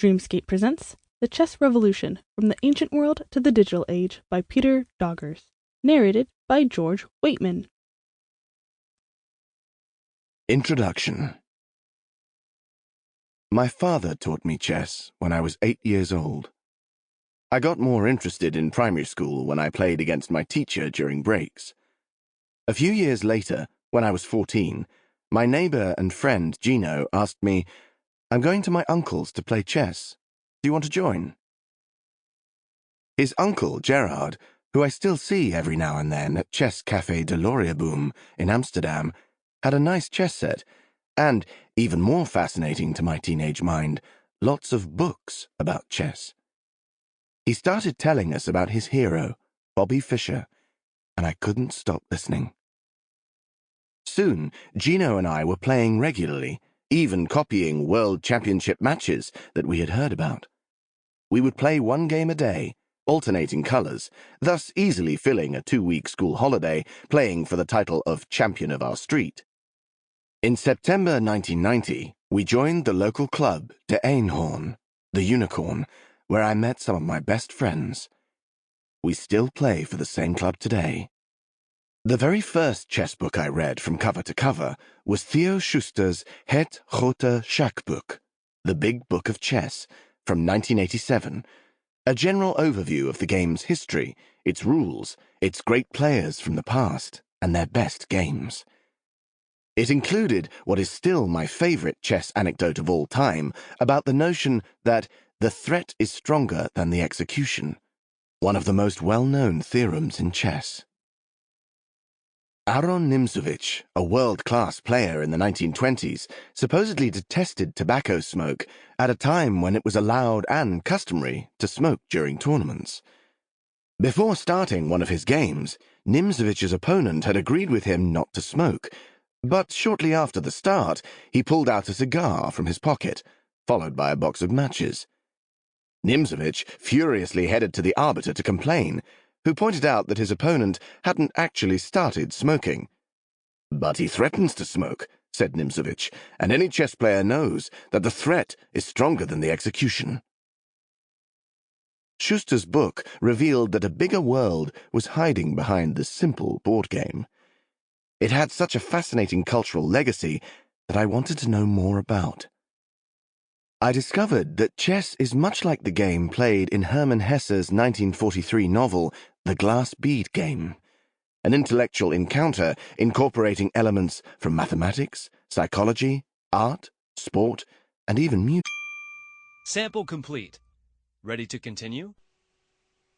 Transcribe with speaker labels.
Speaker 1: Dreamscape presents The Chess Revolution from the Ancient World to the Digital Age by Peter Doggers. Narrated by George Weightman.
Speaker 2: Introduction. My father taught me chess when I was 8 years old. I got more interested in primary school when I played against my teacher during breaks. A few years later, when I was 14, my neighbor and friend Gino asked me, "I'm going to my uncle's to play chess. Do you want to join?" His uncle, Gerard, who I still see every now and then at Chess Café de Laurieboom in Amsterdam, had a nice chess set, and, even more fascinating to my teenage mind, lots of books about chess. He started telling us about his hero, Bobby Fischer, and I couldn't stop listening. Soon, Gino and I were playing regularly, even copying World Championship matches that we had heard about. We would play one game a day, alternating colours, thus easily filling a 2-week school holiday playing for the title of champion of our street. In September 1990, we joined the local club De Eenhoorn, the Unicorn, where I met some of my best friends. We still play for the same club today. The very first chess book I read from cover to cover was Theo Schuster's Het Grote Schachboek, The Big Book of Chess, from 1987, a general overview of the game's history, its rules, its great players from the past, and their best games. It included what is still my favorite chess anecdote of all time about the notion that the threat is stronger than the execution, one of the most well-known theorems in chess. Aron Nimzowitsch, a world-class player in the 1920s, supposedly detested tobacco smoke at a time when it was allowed and customary to smoke during tournaments. Before starting one of his games, Nimzowicz's opponent had agreed with him not to smoke, but shortly after the start, he pulled out a cigar from his pocket, followed by a box of matches. Nimzowitsch furiously headed to the arbiter to complain, who pointed out that his opponent hadn't actually started smoking. "But he threatens to smoke," said Nimzowitsch, "and any chess player knows that the threat is stronger than the execution." Schuster's book revealed that a bigger world was hiding behind the simple board game. It had such a fascinating cultural legacy that I wanted to know more about. I discovered that chess is much like the game played in Hermann Hesse's 1943 novel, The Glass Bead Game, an intellectual encounter incorporating elements from mathematics, psychology, art, sport, and even music.
Speaker 3: Sample complete. Ready to continue?